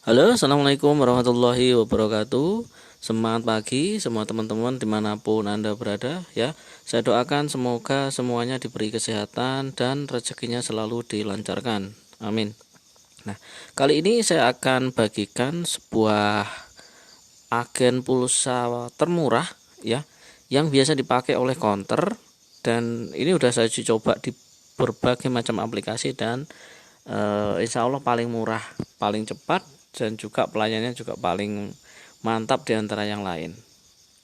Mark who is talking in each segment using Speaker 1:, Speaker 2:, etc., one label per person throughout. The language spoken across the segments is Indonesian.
Speaker 1: Halo, assalamualaikum warahmatullahi wabarakatuh. Semangat pagi semua teman-teman dimanapun Anda berada ya. Saya doakan semoga semuanya diberi kesehatan dan rezekinya selalu dilancarkan. Amin. Nah, kali ini saya akan bagikan sebuah agen pulsa termurah ya, yang biasa dipakai oleh counter, dan ini udah saya uji coba di berbagai macam aplikasi dan insya Allah paling murah, paling cepat, dan juga pelayanannya juga paling mantap di antara yang lain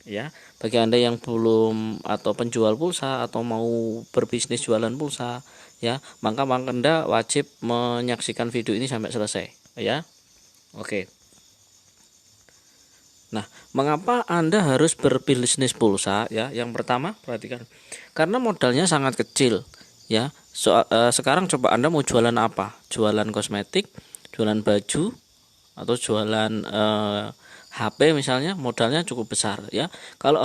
Speaker 1: ya. Bagi Anda yang belum atau penjual pulsa atau mau berbisnis jualan pulsa ya, maka Anda wajib menyaksikan video ini sampai selesai ya. Oke. Nah, mengapa Anda harus berbisnis pulsa ya? Yang pertama, perhatikan. Karena modalnya sangat kecil ya. Sekarang coba Anda mau jualan apa? Jualan kosmetik, jualan baju, atau jualan HP misalnya, modalnya cukup besar ya. Kalau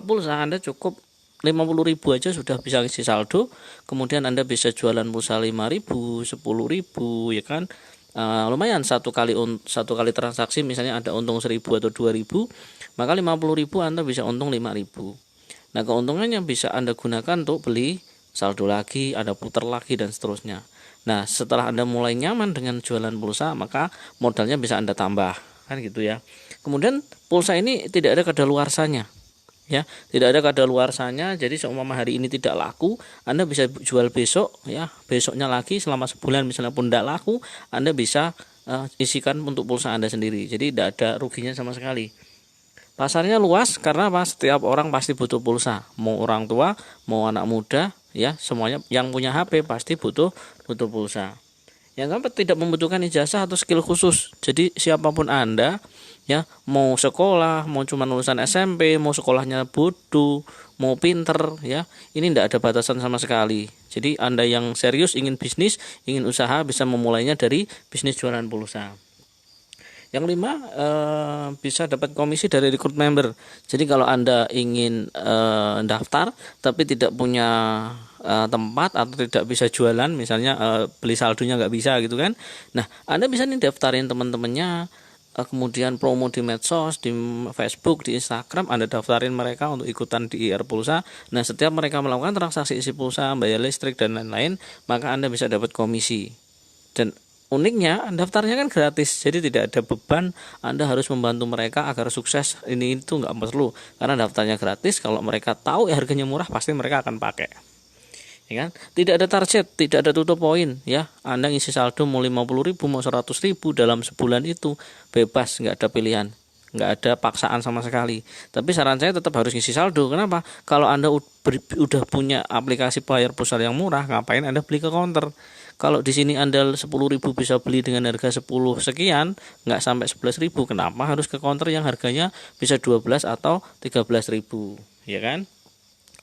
Speaker 1: pulsa Anda cukup 50.000 aja sudah bisa isi saldo. Kemudian Anda bisa jualan pulsa 5.000, 10.000 ya kan. Lumayan satu kali transaksi misalnya ada untung 1.000 atau 2.000, maka 50.000 Anda bisa untung 5.000. Nah, keuntungannya bisa Anda gunakan untuk beli saldo lagi, ada putar lagi, dan seterusnya. Nah, setelah Anda mulai nyaman dengan jualan pulsa, maka modalnya bisa Anda tambah, kan gitu ya. Kemudian pulsa ini tidak ada kadaluarsanya ya, tidak ada kadaluarsanya. Jadi seumpama hari ini tidak laku, Anda bisa jual besok ya, besoknya lagi, selama sebulan misalnya pun tidak laku, Anda bisa isikan untuk pulsa Anda sendiri. Jadi tidak ada ruginya sama sekali. Pasarnya luas karena apa? Setiap orang pasti butuh pulsa, mau orang tua, mau anak muda ya, semuanya yang punya HP pasti butuh pulsa. Yang keempat, tidak membutuhkan ijazah atau skill khusus. Jadi siapapun Anda ya, mau sekolah, mau cuma lulusan SMP, mau sekolahnya bodoh, mau pinter ya, ini tidak ada batasan sama sekali. Jadi Anda yang serius ingin bisnis, ingin usaha, bisa memulainya dari bisnis jualan pulsa. Yang kelima, bisa dapat komisi dari rekrut member. Jadi kalau Anda ingin daftar tapi tidak punya tempat atau tidak bisa jualan, misalnya beli saldonya nggak bisa gitu kan. Nah, Anda bisa nih daftarin teman-temannya, kemudian promo di medsos, di Facebook, di Instagram, Anda daftarin mereka untuk ikutan di IR Pulsa. Nah, setiap mereka melakukan transaksi isi pulsa, bayar listrik dan lain-lain, maka Anda bisa dapat komisi. Dan uniknya daftarnya kan gratis, jadi tidak ada beban Anda harus membantu mereka agar sukses, ini itu nggak perlu, karena daftarnya gratis. Kalau mereka tahu harganya murah, pasti mereka akan pakai ya kan. Tidak ada target, tidak ada tutup poin ya. Anda ngisi saldo mau 50.000 mau 100.000 dalam sebulan itu bebas, nggak ada pilihan, nggak ada paksaan sama sekali. Tapi saran saya tetap harus ngisi saldo. Kenapa? Kalau Anda udah punya aplikasi bayar pulsa yang murah, ngapain Anda beli ke counter? Kalau di sini Anda 10.000 bisa beli dengan harga 10 sekian, nggak sampai 11.000, kenapa harus ke counter yang harganya bisa 12 atau 13.000 ya kan?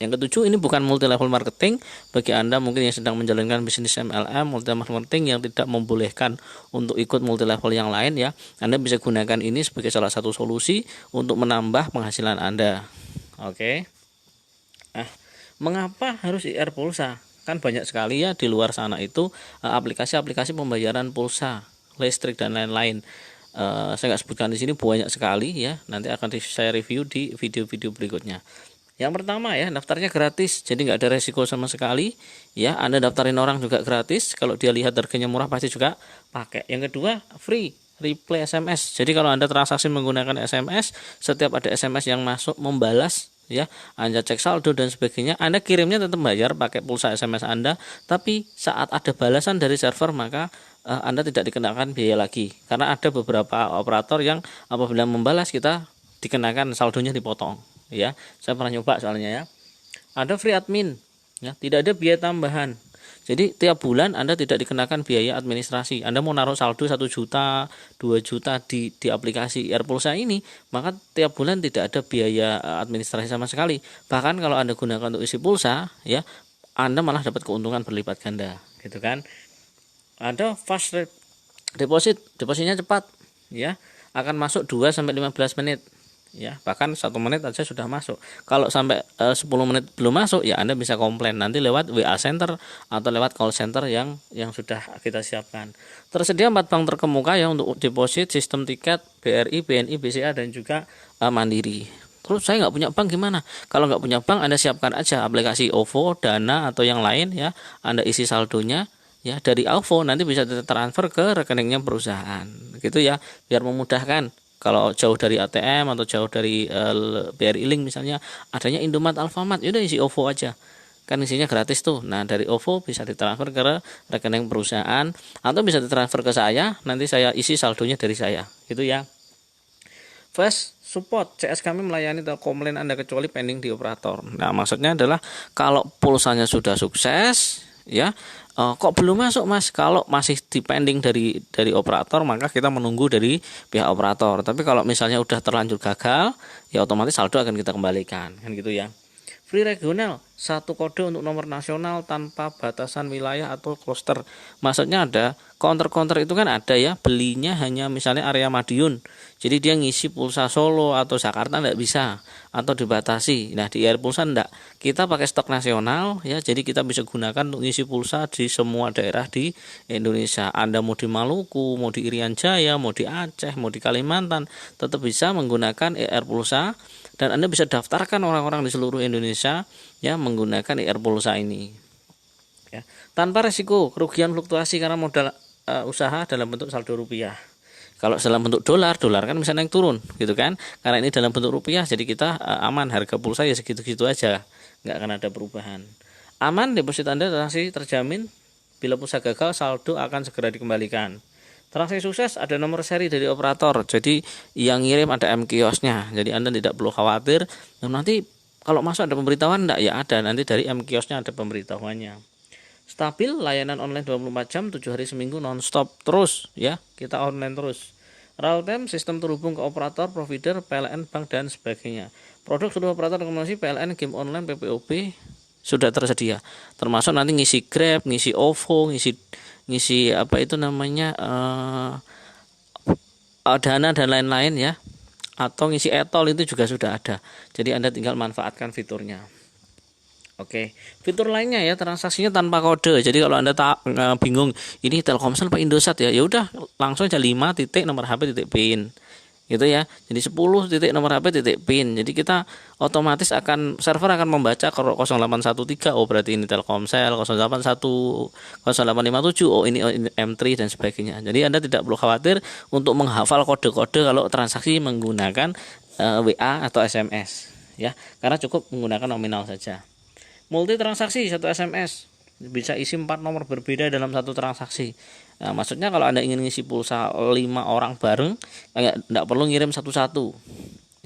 Speaker 1: Yang ketujuh, ini bukan multi level marketing. Bagi Anda mungkin yang sedang menjalankan bisnis MLM, multi level marketing, yang tidak membolehkan untuk ikut multi level yang lain ya, Anda bisa gunakan ini sebagai salah satu solusi untuk menambah penghasilan Anda. Oke. Nah, mengapa harus IR Pulsa? Kan banyak sekali ya di luar sana itu aplikasi-aplikasi pembayaran pulsa, listrik dan lain-lain. Saya nggak sebutkan di sini, banyak sekali ya. Nanti akan saya review di video-video berikutnya. Yang pertama ya, daftarnya gratis, jadi nggak ada resiko sama sekali ya. Anda daftarin orang juga gratis, kalau dia lihat harganya murah pasti juga pakai. Yang kedua, free reply SMS. Jadi kalau Anda transaksi menggunakan SMS, setiap ada SMS yang masuk membalas ya, Anda cek saldo dan sebagainya, Anda kirimnya tetap bayar pakai pulsa SMS Anda, tapi saat ada balasan dari server maka Anda tidak dikenakan biaya lagi, karena ada beberapa operator yang apabila membalas kita dikenakan saldonya dipotong ya. Saya pernah nyoba soalnya ya. Ada free admin ya, tidak ada biaya tambahan. Jadi tiap bulan Anda tidak dikenakan biaya administrasi. Anda mau naruh saldo 1 juta, 2 juta di aplikasi IR Pulsa ini, maka tiap bulan tidak ada biaya administrasi sama sekali. Bahkan kalau Anda gunakan untuk isi pulsa ya, Anda malah dapat keuntungan berlipat ganda gitu kan. Ada fast deposit, depositnya cepat ya. Akan masuk 2 sampai 15 menit ya, bahkan 1 menit aja sudah masuk. Kalau sampai 10 menit belum masuk, ya Anda bisa komplain nanti lewat WA center atau lewat call center yang sudah kita siapkan. Tersedia 4 bank terkemuka ya untuk deposit, sistem tiket, BRI, BNI, BCA dan juga Mandiri. Terus saya nggak punya bank gimana? Kalau nggak punya bank, Anda siapkan aja aplikasi OVO, Dana atau yang lain ya. Anda isi saldonya ya, dari OVO nanti bisa transfer ke rekeningnya perusahaan gitu ya, biar memudahkan. Kalau jauh dari ATM atau jauh dari BRI Link misalnya, adanya Indomaret, Alfamart, yaudah isi OVO aja, kan isinya gratis tuh. Nah dari OVO bisa ditransfer ke rekening perusahaan atau bisa ditransfer ke saya, nanti saya isi saldonya dari saya gitu ya. Fast support, CS kami melayani komplain Anda kecuali pending di operator. Nah maksudnya adalah kalau pulsanya sudah sukses ya, kok belum masuk Mas? Kalau masih dipending dari operator, maka kita menunggu dari pihak operator. Tapi kalau misalnya udah terlanjur gagal, ya otomatis saldo akan kita kembalikan, kan gitu ya. Free regional, 1 kode untuk nomor nasional tanpa batasan wilayah atau cluster. Maksudnya ada counter itu kan ada ya, belinya hanya misalnya area Madiun. Jadi dia ngisi pulsa Solo atau Jakarta enggak bisa atau dibatasi. Nah, di Airpulsa enggak. Kita pakai stok nasional ya, jadi kita bisa gunakan untuk ngisi pulsa di semua daerah di Indonesia. Anda mau di Maluku, mau di Irian Jaya, mau di Aceh, mau di Kalimantan, tetap bisa menggunakan Airpulsa. Dan Anda bisa daftarkan orang-orang di seluruh Indonesia ya menggunakan Airpulsa ini ya, tanpa resiko kerugian fluktuasi karena modal usaha dalam bentuk saldo rupiah. Kalau dalam bentuk dolar kan bisa naik turun gitu kan, karena ini dalam bentuk rupiah, jadi kita aman, harga pulsa ya segitu-gitu aja, nggak akan ada perubahan. Aman, deposit Anda transaksi terjamin, bila pulsa gagal saldo akan segera dikembalikan. Transaksi sukses ada nomor seri dari operator, jadi yang ngirim ada mkiosnya, jadi Anda tidak perlu khawatir. Dan nanti kalau masuk ada pemberitahuan enggak? Ya ada, nanti dari mkiosnya ada pemberitahuannya. Stabil, layanan online 24 jam 7 hari seminggu non-stop terus ya, kita online terus. Real time, sistem terhubung ke operator, provider, PLN, bank dan sebagainya. Produk seluruh operator rekomendasi PLN, game online, PPOB sudah tersedia. Termasuk nanti ngisi Grab, ngisi OVO, ngisi apa itu namanya Dana dan lain-lain ya, atau ngisi etol itu juga sudah ada. Jadi Anda tinggal manfaatkan fiturnya. Oke, fitur lainnya ya, transaksinya tanpa kode. Jadi kalau Anda bingung ini Telkomsel apa Indosat ya udah langsung aja 5 titik nomor HP titik PIN. Gitu ya. Jadi 10 titik nomor HP titik PIN. Jadi kita otomatis server akan membaca kalau 0813 oh berarti ini Telkomsel, 081 0857 oh ini M3 dan sebagainya. Jadi Anda tidak perlu khawatir untuk menghafal kode-kode kalau transaksi menggunakan WA atau SMS ya, karena cukup menggunakan nominal saja. Multi transaksi 1 SMS bisa isi 4 nomor berbeda dalam satu transaksi. Nah, maksudnya kalau Anda ingin ngisi pulsa 5 orang bareng, enggak perlu ngirim satu-satu.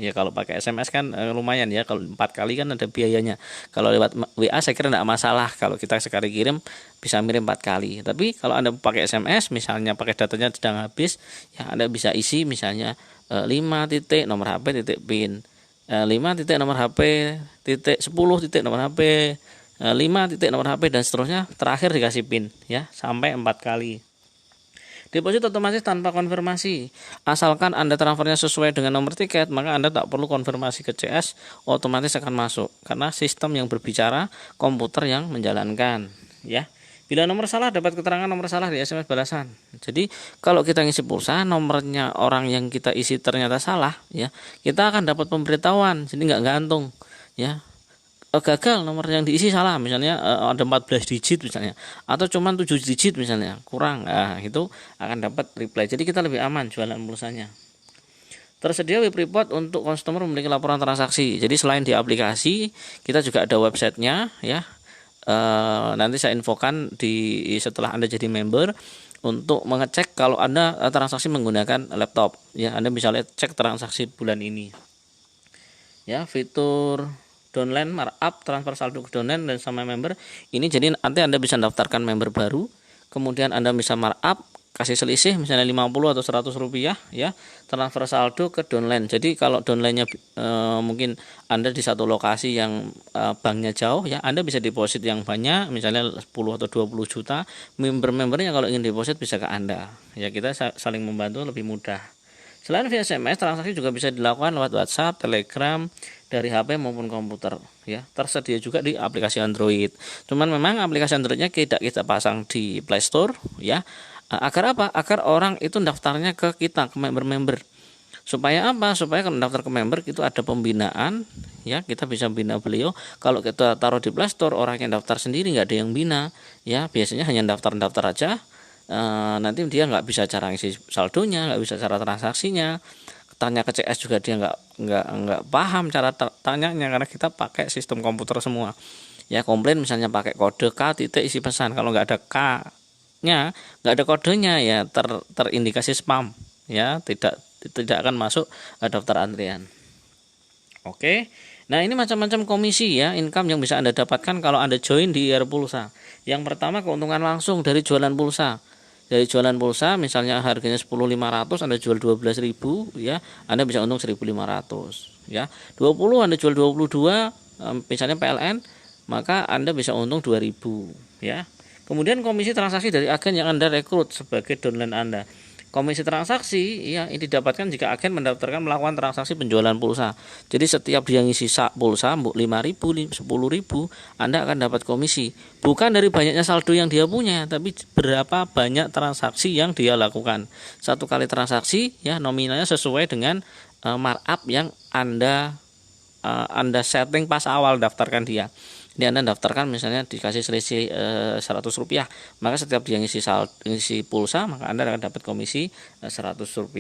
Speaker 1: Ya kalau pakai SMS kan lumayan ya, kalau 4 kali kan ada biayanya. Kalau lewat WA saya kira enggak masalah, kalau kita sekali kirim bisa ngirim 4 kali. Tapi kalau Anda pakai SMS misalnya pakai datanya sedang habis, ya Anda bisa isi misalnya 5 titik nomor HP titik PIN. 5 titik nomor HP titik 10 titik nomor HP 5 titik nomor HP dan seterusnya, terakhir dikasih PIN ya sampai 4 kali. Deposit otomatis tanpa konfirmasi, asalkan Anda transfernya sesuai dengan nomor tiket, maka Anda tak perlu konfirmasi ke CS, otomatis akan masuk karena sistem yang berbicara, komputer yang menjalankan ya. Bila nomor salah, dapat keterangan nomor salah di SMS balasan. Jadi kalau kita ngisi pulsa, nomornya orang yang kita isi ternyata salah ya, kita akan dapat pemberitahuan, jadi nggak gantung ya. Gagal nomor yang diisi salah, misalnya ada 14 digit misalnya, atau cuma 7 digit misalnya, kurang, itu akan dapat reply. Jadi kita lebih aman jualan pulsanya. Tersedia web report untuk customer memiliki laporan transaksi. Jadi selain di aplikasi, kita juga ada websitenya ya. Nanti saya infokan setelah Anda jadi member untuk mengecek kalau Anda transaksi menggunakan laptop ya, Anda bisa cek transaksi bulan ini ya. Fitur downline markup, transfer saldo ke downline dan sama member ini, jadi nanti Anda bisa daftarkan member baru, kemudian Anda bisa markup, kasih selisih misalnya 50 atau 100 rupiah ya, transfer saldo ke downline. Jadi kalau downline-nya mungkin Anda di satu lokasi yang banknya jauh ya, Anda bisa deposit yang banyak misalnya 10 atau 20 juta, member-membernya kalau ingin deposit bisa ke Anda ya, kita saling membantu lebih mudah. Selain via SMS, transaksi juga bisa dilakukan lewat WhatsApp, Telegram, dari HP maupun komputer ya. Tersedia juga di aplikasi Android. Cuman memang aplikasi Androidnya tidak kita pasang di Play Store ya. Agar apa? Agar orang itu daftarnya ke kita, ke member-member. Supaya apa? Supaya kalau daftar ke member itu ada pembinaan ya, kita bisa bina beliau. Kalau kita taruh di Play Store, orang yang daftar sendiri nggak ada yang bina ya, biasanya hanya daftar-daftar aja. Nanti dia nggak bisa cara ngisi saldonya, nggak bisa cara transaksinya, tanya ke CS juga dia nggak paham cara tanyanya, karena kita pakai sistem komputer semua ya. Komplain misalnya pakai kode K titik isi pesan, kalau nggak ada K nya, nggak ada kodenya ya terindikasi spam ya, tidak akan masuk daftar antrian. Oke, nah ini macam-macam komisi ya, income yang bisa Anda dapatkan kalau Anda join di IR Pulsa. Yang pertama, keuntungan langsung dari jualan pulsa. Dari jualan pulsa, misalnya harganya 10.500, Anda jual 12.000 ya, Anda bisa untung 1.500 ya. 20 Anda jual 22, misalnya PLN, maka Anda bisa untung 2.000 ya. Kemudian komisi transaksi dari agen yang Anda rekrut sebagai downline Anda. Komisi transaksi ya ini didapatkan jika agen mendaftarkan melakukan transaksi penjualan pulsa. Jadi setiap dia ngisi pulsa 5.000, 10.000, Anda akan dapat komisi. Bukan dari banyaknya saldo yang dia punya, tapi berapa banyak transaksi yang dia lakukan. Satu kali transaksi ya nominalnya sesuai dengan markup yang Anda setting pas awal daftarkan dia. Ini Anda daftarkan misalnya dikasih selisih Rp100, maka setiap dia ngisi pulsa maka Anda akan dapat komisi Rp100.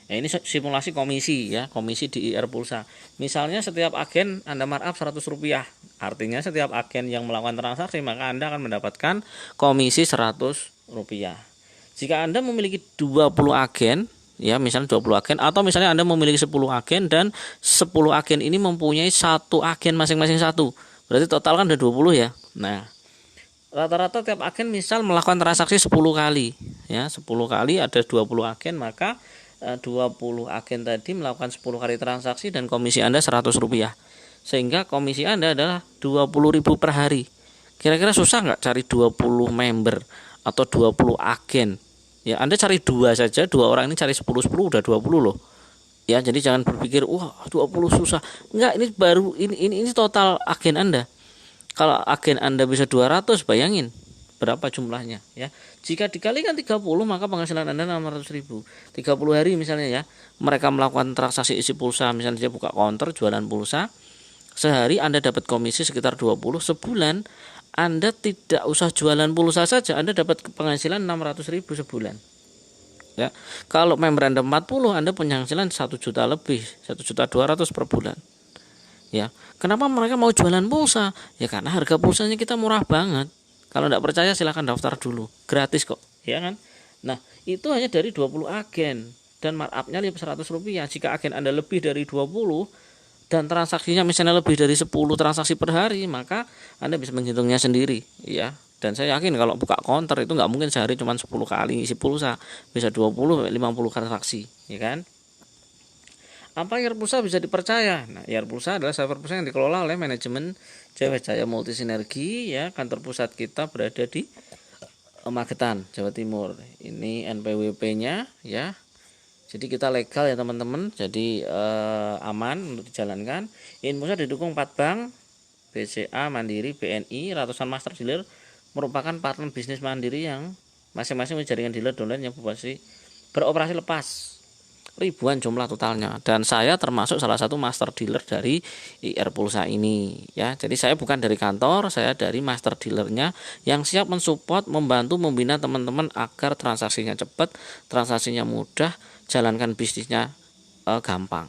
Speaker 1: Ya, ini simulasi komisi ya, komisi di IR Pulsa. Misalnya setiap agen Anda markup Rp100, artinya setiap agen yang melakukan transaksi maka Anda akan mendapatkan komisi Rp100. Jika Anda memiliki 20 agen ya, misalnya 20 agen, atau misalnya Anda memiliki 10 agen dan 10 agen ini mempunyai satu agen masing-masing satu, berarti total kan ada 20 ya. Nah, rata-rata tiap agen misal melakukan transaksi 10 kali ya, 10 kali ada 20 agen, maka 20 agen tadi melakukan 10 kali transaksi dan komisi Anda Rp100, sehingga komisi Anda adalah 20.000 per hari. Kira-kira susah nggak cari 20 member atau 20 agen? Ya, Anda cari 2 saja, 2 orang ini cari 10 udah 20 loh. Ya, jadi jangan berpikir wah 20 susah. Enggak, ini baru ini total agen Anda. Kalau agen Anda bisa 200, bayangin berapa jumlahnya ya. Jika dikalikan 30 maka penghasilan Anda 600.000. 30 hari misalnya ya, mereka melakukan transaksi isi pulsa, misalnya dia buka counter jualan pulsa. Sehari Anda dapat komisi sekitar 20, sebulan Anda tidak usah jualan pulsa saja, Anda dapat penghasilan 600.000 sebulan. Ya. Kalau member Anda 40, Anda punya penghasilan 1 juta lebih, 1.200.000 per bulan. Ya. Kenapa mereka mau jualan pulsa? Ya karena harga pulsanya kita murah banget. Kalau tidak percaya silahkan daftar dulu, gratis kok, ya kan? Nah, itu hanya dari 20 agen dan markupnya Rp100. Jika agen Anda lebih dari 20 dan transaksinya misalnya lebih dari 10 transaksi per hari, maka Anda bisa menghitungnya sendiri ya. Dan saya yakin kalau buka counter itu nggak mungkin sehari cuma 10 kali isi pulsa, bisa 20-50 transaksi, ya kan? Apa IR Pulsa bisa dipercaya? Nah, IR Pulsa adalah server pulsa yang dikelola oleh manajemen Jaya Multisinergi ya. Kantor pusat kita berada di Magetan, Jawa Timur. Ini NPWP-nya ya. Jadi kita legal ya teman-teman, jadi aman untuk dijalankan. IR Pulsa didukung 4 bank, BCA, Mandiri, BNI, ratusan master dealer merupakan partner bisnis mandiri yang masing-masing jaringan dealer downline yang beroperasi lepas. Ribuan jumlah totalnya, dan saya termasuk salah satu master dealer dari IR Pulsa ini ya. Jadi saya bukan dari kantor, saya dari master dealernya yang siap mensupport, membantu, membina teman-teman agar transaksinya cepat, transaksinya mudah, jalankan bisnisnya gampang.